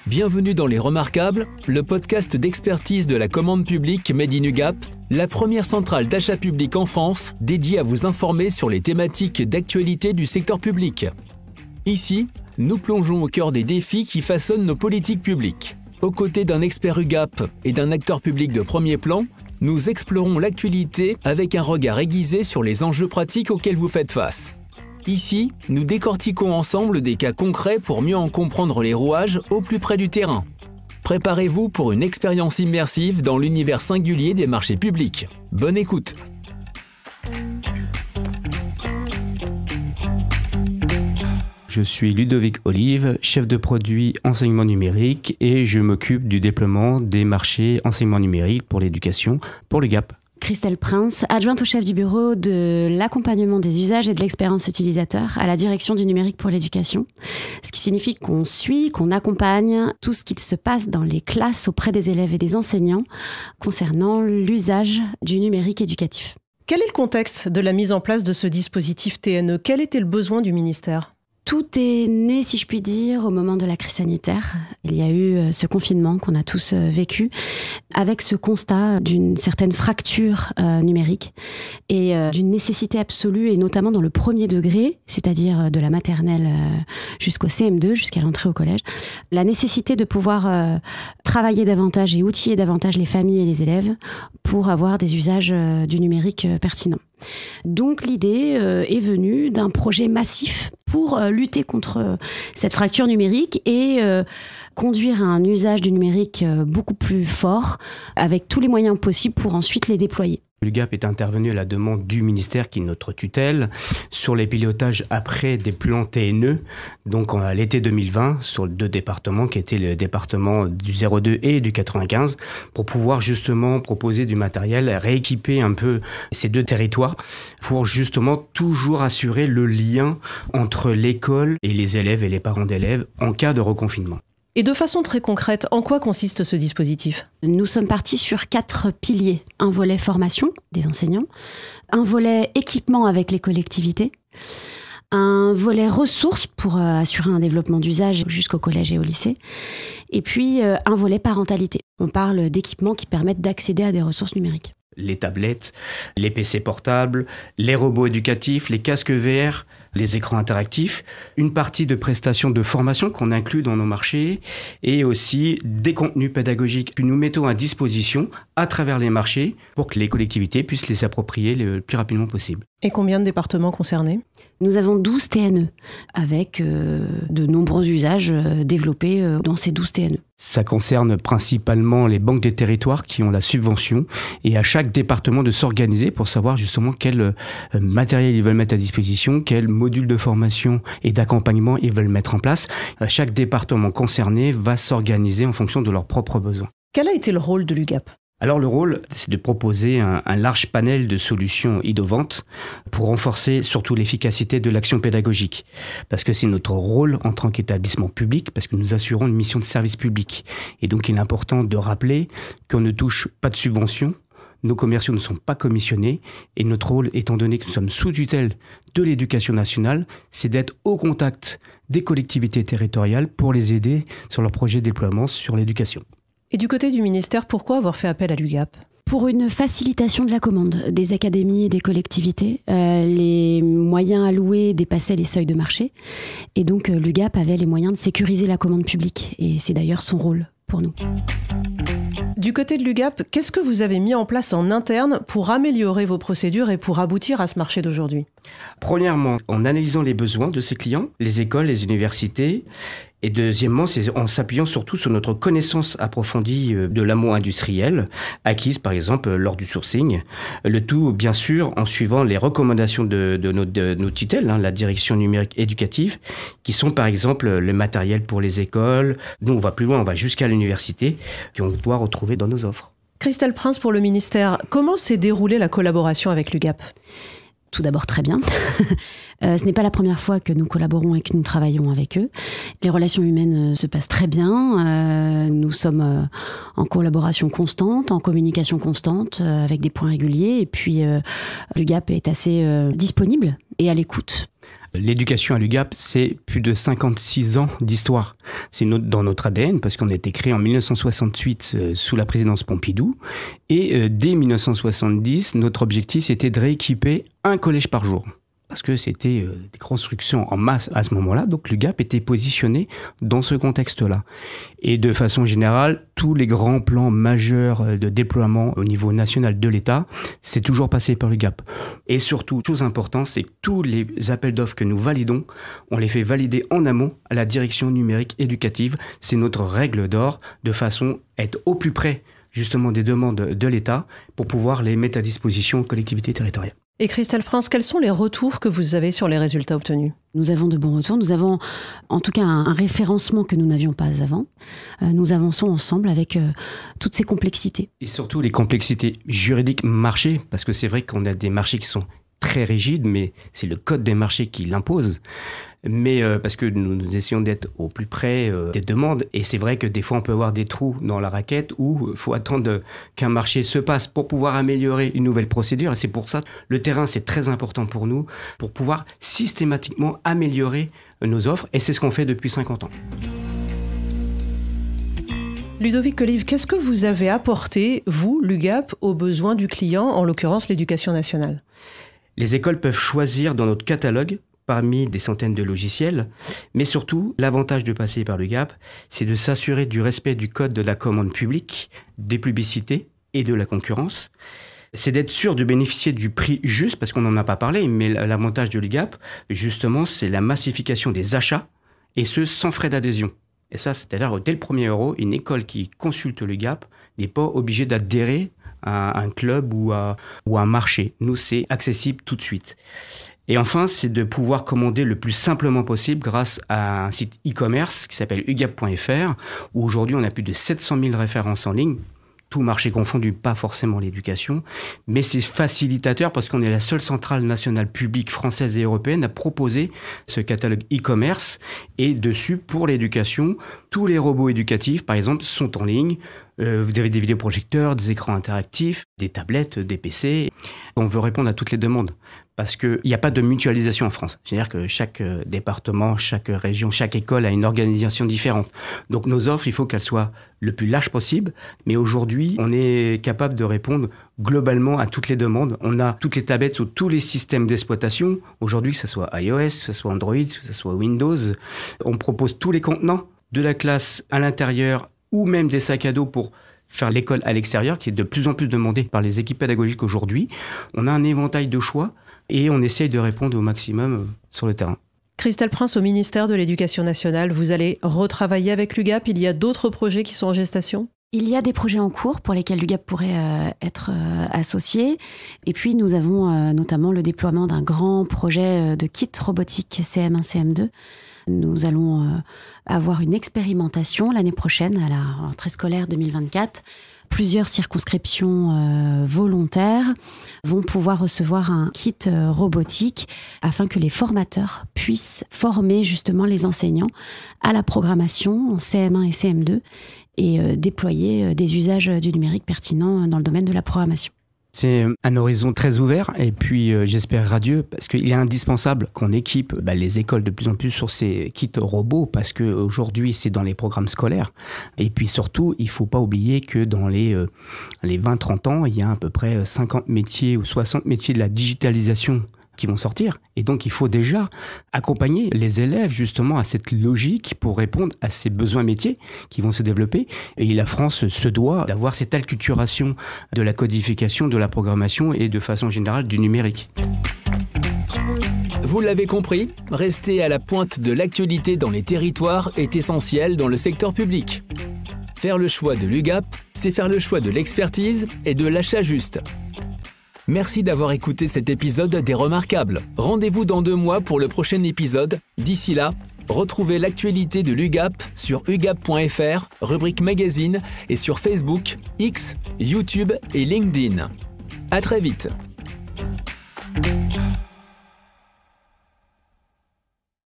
Bienvenue dans Les Remarquables, le podcast d'expertise de la commande publique Made in UGAP, la première centrale d'achat public en France dédiée à vous informer sur les thématiques d'actualité du secteur public. Ici, nous plongeons au cœur des défis qui façonnent nos politiques publiques. Aux côtés d'un expert UGAP et d'un acteur public de premier plan, nous explorons l'actualité avec un regard aiguisé sur les enjeux pratiques auxquels vous faites face. Ici, nous décortiquons ensemble des cas concrets pour mieux en comprendre les rouages au plus près du terrain. Préparez-vous pour une expérience immersive dans l'univers singulier des marchés publics. Bonne écoute! Je suis Ludovic Olive, chef de produit enseignement numérique et je m'occupe du déploiement des marchés enseignement numérique pour l'éducation pour l'UGAP. Christelle Prince, adjointe au chef du bureau de l'accompagnement des usages et de l'expérience utilisateur à la direction du numérique pour l'éducation. Ce qui signifie qu'on suit, qu'on accompagne tout ce qui se passe dans les classes auprès des élèves et des enseignants concernant l'usage du numérique éducatif. Quel est le contexte de la mise en place de ce dispositif TNE ? Quel était le besoin du ministère ? Tout est né, si je puis dire, au moment de la crise sanitaire. Il y a eu ce confinement qu'on a tous vécu, avec ce constat d'une certaine fracture numérique et d'une nécessité absolue, et notamment dans le premier degré, c'est-à-dire de la maternelle jusqu'au CM2, jusqu'à l'entrée au collège, la nécessité de pouvoir travailler davantage et outiller davantage les familles et les élèves pour avoir des usages du numérique pertinents. Donc l'idée est venue d'un projet massif pour lutter contre cette fracture numérique et conduire à un usage du numérique beaucoup plus fort, avec tous les moyens possibles pour ensuite les déployer. L'UGAP est intervenu à la demande du ministère, qui est notre tutelle, sur les pilotages après des plans TNE, donc à l'été 2020, sur 2 départements, qui étaient le département du 02 et du 95, pour pouvoir justement proposer du matériel, rééquiper un peu ces 2 territoires, pour justement toujours assurer le lien entre l'école et les élèves et les parents d'élèves en cas de reconfinement. Et de façon très concrète, en quoi consiste ce dispositif ? Nous sommes partis sur 4 piliers. Un volet formation des enseignants, un volet équipement avec les collectivités, un volet ressources pour assurer un développement d'usage jusqu'au collège et au lycée, et puis un volet parentalité. On parle d'équipements qui permettent d'accéder à des ressources numériques. Les tablettes, les PC portables, les robots éducatifs, les casques VR, les écrans interactifs, une partie de prestations de formation qu'on inclut dans nos marchés et aussi des contenus pédagogiques que nous mettons à disposition à travers les marchés pour que les collectivités puissent les approprier le plus rapidement possible. Et combien de départements concernés ? Nous avons 12 TNE avec de nombreux usages développés dans ces 12 TNE. Ça concerne principalement les banques des territoires qui ont la subvention et à chaque département de s'organiser pour savoir justement quel matériel ils veulent mettre à disposition, quel module de formation et d'accompagnement ils veulent mettre en place. Chaque département concerné va s'organiser en fonction de leurs propres besoins. Quel a été le rôle de l'UGAP ? Alors le rôle, c'est de proposer un large panel de solutions innovantes pour renforcer surtout l'efficacité de l'action pédagogique. Parce que c'est notre rôle en tant qu'établissement public, parce que nous assurons une mission de service public. Et donc il est important de rappeler qu'on ne touche pas de subventions, nos commerciaux ne sont pas commissionnés, et notre rôle, étant donné que nous sommes sous tutelle de l'éducation nationale, c'est d'être au contact des collectivités territoriales pour les aider sur leurs projets de déploiement sur l'éducation. Et du côté du ministère, pourquoi avoir fait appel à l'UGAP ? Pour une facilitation de la commande des académies et des collectivités, les moyens alloués dépassaient les seuils de marché. Et donc l'UGAP avait les moyens de sécuriser la commande publique. Et c'est d'ailleurs son rôle pour nous. Du côté de l'UGAP, qu'est-ce que vous avez mis en place en interne pour améliorer vos procédures et pour aboutir à ce marché d'aujourd'hui ? Premièrement, en analysant les besoins de ses clients, les écoles, les universités. Et deuxièmement, c'est en s'appuyant surtout sur notre connaissance approfondie de l'amont industriel, acquise par exemple lors du sourcing. Le tout, bien sûr, en suivant les recommandations de nos tutelles, la direction numérique éducative, qui sont par exemple le matériel pour les écoles. Nous, on va plus loin, on va jusqu'à l'université, qu'on doit retrouver dans nos offres. Christelle Prince pour le ministère, comment s'est déroulée la collaboration avec l'UGAP ? Tout d'abord très bien. Ce n'est pas la première fois que nous collaborons et que nous travaillons avec eux. Les relations humaines se passent très bien. Nous sommes en collaboration constante, en communication constante, avec des points réguliers. Et puis l'UGAP est assez disponible et à l'écoute. L'éducation à l'UGAP, c'est plus de 56 ans d'histoire. C'est dans notre ADN, parce qu'on a été créé en 1968 sous la présidence Pompidou. Et dès 1970, notre objectif, c'était de rééquiper un collège par jour. Parce que c'était des constructions en masse à ce moment-là. Donc l'UGAP était positionné dans ce contexte-là. Et de façon générale, tous les grands plans majeurs de déploiement au niveau national de l'État, c'est toujours passé par l'UGAP. Et surtout, chose importante, c'est que tous les appels d'offres que nous validons, on les fait valider en amont à la direction numérique éducative. C'est notre règle d'or, de façon à être au plus près justement des demandes de l'État pour pouvoir les mettre à disposition aux collectivités territoriales. Et Christelle Prince, quels sont les retours que vous avez sur les résultats obtenus ? Nous avons de bons retours. Nous avons en tout cas un référencement que nous n'avions pas avant. Nous avançons ensemble avec toutes ces complexités. Et surtout les complexités juridiques marché, parce que c'est vrai qu'on a des marchés qui sont très rigides, mais c'est le code des marchés qui l'impose. Mais parce que nous essayons d'être au plus près des demandes. Et c'est vrai que des fois, on peut avoir des trous dans la raquette où il faut attendre qu'un marché se passe pour pouvoir améliorer une nouvelle procédure. Et c'est pour ça que le terrain, c'est très important pour nous, pour pouvoir systématiquement améliorer nos offres. Et c'est ce qu'on fait depuis 50 ans. Ludovic Colive, qu'est-ce que vous avez apporté, vous, l'UGAP, aux besoins du client, en l'occurrence l'éducation nationale ? Les écoles peuvent choisir dans notre catalogue parmi des centaines de logiciels, mais surtout, l'avantage de passer par l'UGAP, c'est de s'assurer du respect du code de la commande publique, des publicités et de la concurrence. C'est d'être sûr de bénéficier du prix juste, parce qu'on n'en a pas parlé, mais l'avantage de l'UGAP, justement, c'est la massification des achats, et ce, sans frais d'adhésion. Et ça, c'est-à-dire, dès le premier euro, une école qui consulte l'UGAP n'est pas obligée d'adhérer à un club ou à un marché. Nous, c'est accessible tout de suite. Et enfin, c'est de pouvoir commander le plus simplement possible grâce à un site e-commerce qui s'appelle ugap.fr, où aujourd'hui, on a plus de 700 000 références en ligne. Tout marché confondu, pas forcément l'éducation, mais c'est facilitateur parce qu'on est la seule centrale nationale publique française et européenne à proposer ce catalogue e-commerce. Et dessus, pour l'éducation, tous les robots éducatifs, par exemple, sont en ligne. Vous avez des vidéoprojecteurs, des écrans interactifs, des tablettes, des PC. On veut répondre à toutes les demandes parce qu'il n'y a pas de mutualisation en France. C'est-à-dire que chaque département, chaque région, chaque école a une organisation différente. Donc nos offres, il faut qu'elles soient le plus larges possible. Mais aujourd'hui, on est capable de répondre globalement à toutes les demandes. On a toutes les tablettes sur tous les systèmes d'exploitation. Aujourd'hui, que ce soit iOS, que ce soit Android, que ce soit Windows. On propose tous les contenants de la classe à l'intérieur ou même des sacs à dos pour faire l'école à l'extérieur, qui est de plus en plus demandé par les équipes pédagogiques aujourd'hui. On a un éventail de choix et on essaye de répondre au maximum sur le terrain. Christelle Prince, au ministère de l'Éducation nationale, vous allez retravailler avec l'UGAP. Il y a d'autres projets qui sont en gestation ? Il y a des projets en cours pour lesquels l'UGAP pourrait être associé. Et puis, nous avons notamment le déploiement d'un grand projet de kit robotique CM1, CM2. Nous allons avoir une expérimentation l'année prochaine, à la rentrée scolaire 2024. Plusieurs circonscriptions volontaires vont pouvoir recevoir un kit robotique afin que les formateurs puissent former justement les enseignants à la programmation en CM1 et CM2 et déployer des usages du numérique pertinents dans le domaine de la programmation. C'est un horizon très ouvert et puis j'espère radieux parce qu'il est indispensable qu'on équipe les écoles de plus en plus sur ces kits robots parce qu'aujourd'hui c'est dans les programmes scolaires. Et puis surtout, il ne faut pas oublier que dans les 20-30 ans, il y a à peu près 50 métiers ou 60 métiers de la digitalisation qui vont sortir. Et donc, il faut déjà accompagner les élèves justement à cette logique pour répondre à ces besoins métiers qui vont se développer. Et la France se doit d'avoir cette acculturation de la codification, de la programmation et de façon générale du numérique. Vous l'avez compris, rester à la pointe de l'actualité dans les territoires est essentiel dans le secteur public. Faire le choix de l'UGAP, c'est faire le choix de l'expertise et de l'achat juste. Merci d'avoir écouté cet épisode des Remarquables. Rendez-vous dans 2 mois pour le prochain épisode. D'ici là, retrouvez l'actualité de l'UGAP sur ugap.fr, rubrique magazine et sur Facebook, X, YouTube et LinkedIn. À très vite.